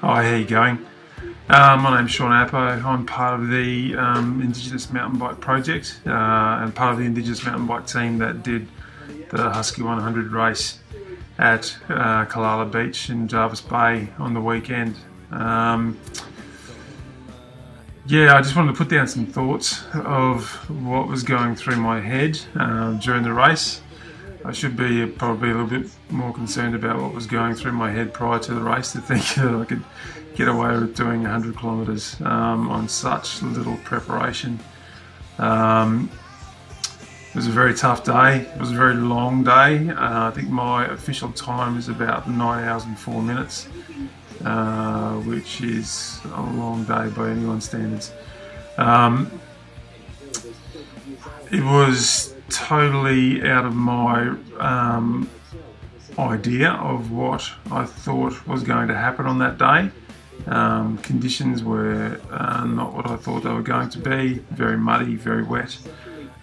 Hi, how you going? My name's Sean Appo. I'm part of the Indigenous Mountain Bike Project and part of the Indigenous Mountain Bike team that did the Huski 100 race at Kalala Beach in Jarvis Bay on the weekend. Yeah, I just wanted to put down some thoughts of what was going through my head during the race. I should be probably a little bit more concerned about what was going through my head prior to the race, to think that I could get away with doing 100 kilometres on such little preparation. It was a very tough day. It was a very long day. I think my official time is about 9 hours and 4 minutes, which is a long day by anyone's standards. It was totally out of my idea of what I thought was going to happen on that day. Conditions were not what I thought they were going to be. Very muddy, very wet,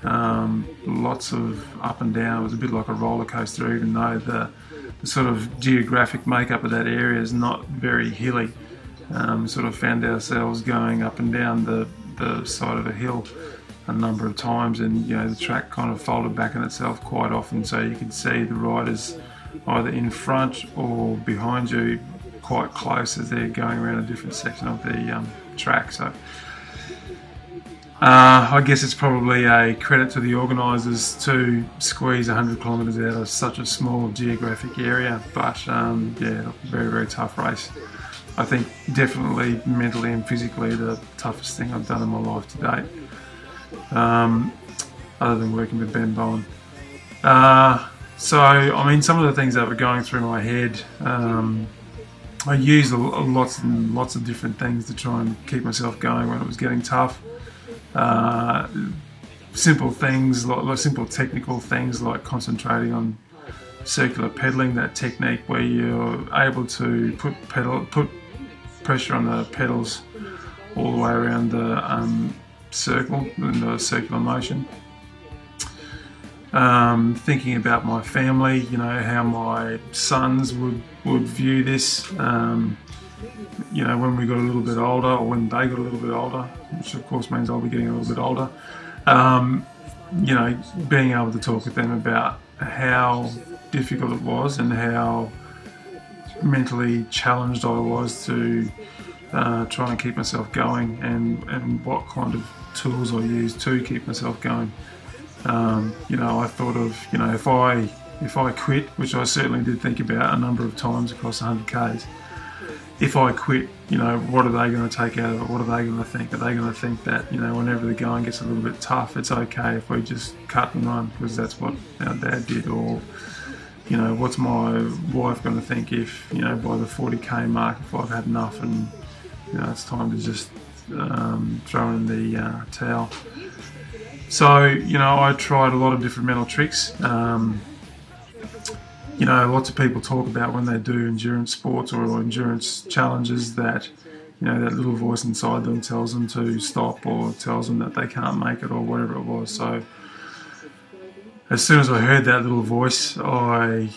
lots of up and down. It was a bit like a roller coaster, even though the sort of geographic makeup of that area is not very hilly. Sort of found ourselves going up and down the side of a hill a number of times, and the track kind of folded back on itself quite often, so you could see the riders either in front or behind you quite close as they're going around a different section of the track. So I guess it's probably a credit to the organisers to squeeze 100 kilometres out of such a small geographic area, but yeah, very, very tough race. I think definitely mentally and physically the toughest thing I've done in my life to date. Other than working with Ben Bowen. So, I mean, some of the things that were going through my head, I used lots and lots of different things to try and keep myself going when it was getting tough. Simple things, like simple technical things like concentrating on circular pedalling, that technique where you're able to put pressure on the pedals all the way around the circle in the circular motion. Thinking about my family, how my sons would view this, when we got a little bit older, or when they got a little bit older, which of course means I'll be getting a little bit older. Being able to talk with them about how difficult it was and how mentally challenged I was to try and keep myself going, and what kind of tools I use to keep myself going. I thought of, if I quit, which I certainly did think about a number of times across 100 Ks, if I quit, what are they going to take out of it? What are they going to think? Are they going to think that, whenever the going gets a little bit tough, it's okay if we just cut and run, because that's what our dad did? Or, what's my wife going to think if, by the 40k mark, if I've had enough and, it's time to just throw in the towel? So, I tried a lot of different mental tricks. Lots of people talk about when they do endurance sports or endurance challenges that, that little voice inside them tells them to stop, or tells them that they can't make it, or whatever it was. So as soon as I heard that little voice, I,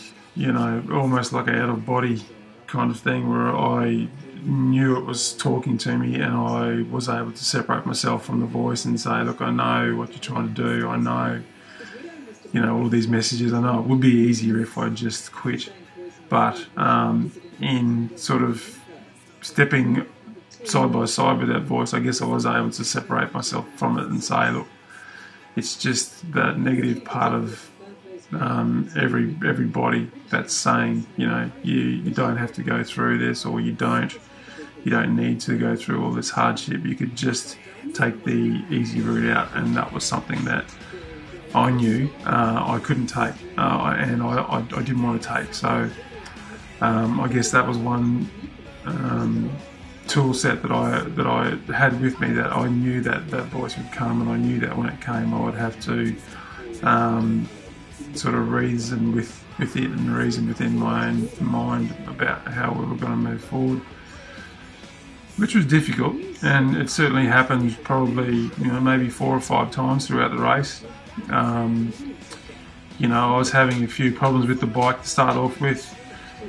almost like an out-of-body kind of thing, where I knew it was talking to me, and I was able to separate myself from the voice and say, look, I know what you're trying to do. I know, all of these messages. I know it would be easier if I just quit, but in sort of stepping side by side with that voice, I guess I was able to separate myself from it and say, look, it's just that negative part of everybody that's saying, you don't have to go through this, or you don't need to go through all this hardship. You could just take the easy route out, and that was something that I knew I couldn't take, and I didn't want to take. So I guess that was one tool set that I had with me, that I knew that voice would come, and I knew that when it came I would have to sort of reason with it and reason within my own mind about how we were going to move forward, which was difficult, and it certainly happened probably maybe 4 or 5 times throughout the race. I was having a few problems with the bike to start off with.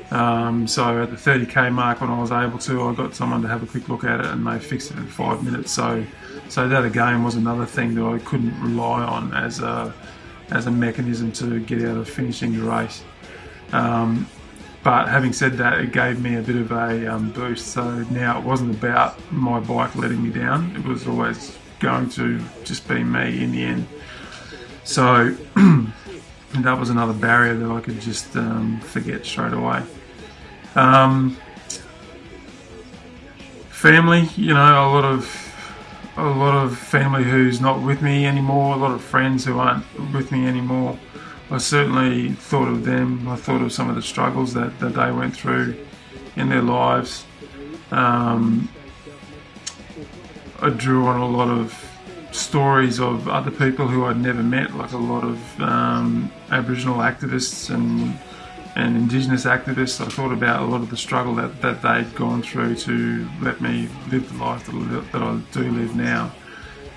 So at the 30k mark, when I was able to, I got someone to have a quick look at it, and they fixed it in 5 minutes. So that again was another thing that I couldn't rely on as a mechanism to get out of finishing the race. But having said that, it gave me a bit of a boost. So now it wasn't about my bike letting me down. It was always going to just be me in the end. So that was another barrier that I could just forget straight away. Family, you know, a lot of family who's not with me anymore, a lot of friends who aren't with me anymore. I certainly thought of them. I thought of some of the struggles that they went through in their lives. I drew on a lot of stories of other people who I'd never met, like a lot of Aboriginal activists and Indigenous activists. I thought about a lot of the struggle that they'd gone through to let me live the life that I do live now.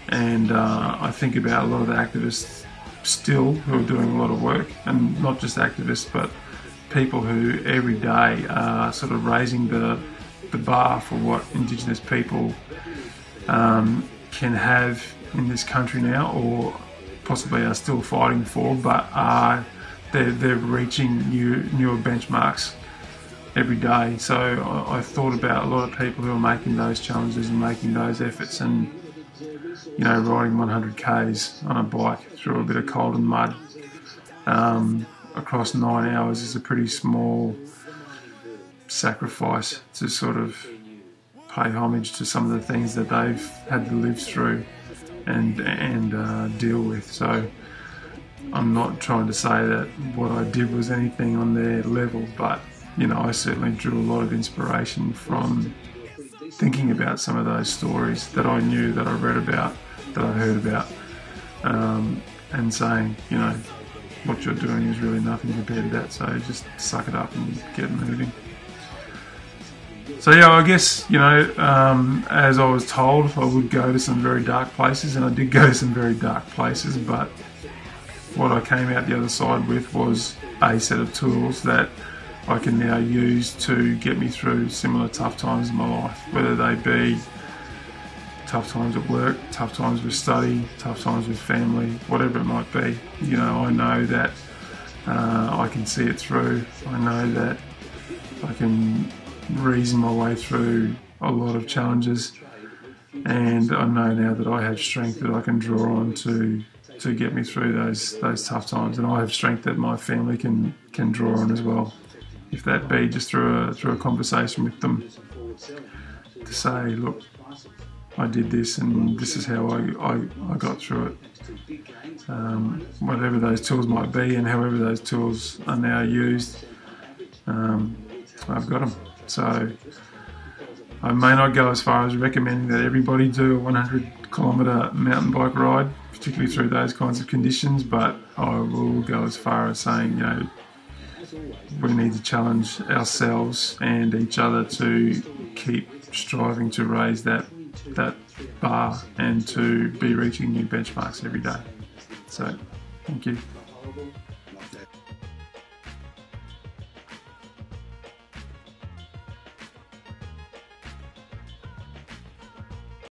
And I think about a lot of the activists still who are doing a lot of work, and not just activists, but people who every day are sort of raising the bar for what Indigenous people can have in this country now, or possibly are still fighting for, but they're reaching newer benchmarks every day. So I thought about a lot of people who are making those challenges and making those efforts, and you know, riding 100 k's on a bike through a bit of cold and mud across 9 hours is a pretty small sacrifice to sort of pay homage to some of the things that they've had to live through and deal with. So I'm not trying to say that what I did was anything on their level, but you know, I certainly drew a lot of inspiration from thinking about some of those stories that I knew, that I read about, that I heard about, and saying, you know, what you're doing is really nothing compared to that, so just suck it up and get moving. So yeah, I guess, you know, as I was told, I would go to some very dark places, and I did go to some very dark places, but what I came out the other side with was a set of tools that I can now use to get me through similar tough times in my life, whether they be tough times at work, tough times with study, tough times with family, whatever it might be. You know, I know that I can see it through. I know that I can reason my way through a lot of challenges, and I know now that I have strength that I can draw on to get me through those tough times, and I have strength that my family can draw on as well, if that be just through a conversation with them, to say, look, I did this and this is how I got through it. Whatever those tools might be and however those tools are now used, I've got them. So I may not go as far as recommending that everybody do a 100-kilometre mountain bike ride, particularly through those kinds of conditions, but I will go as far as saying, you know, we need to challenge ourselves and each other to keep striving to raise that bar and to be reaching new benchmarks every day. So, thank you.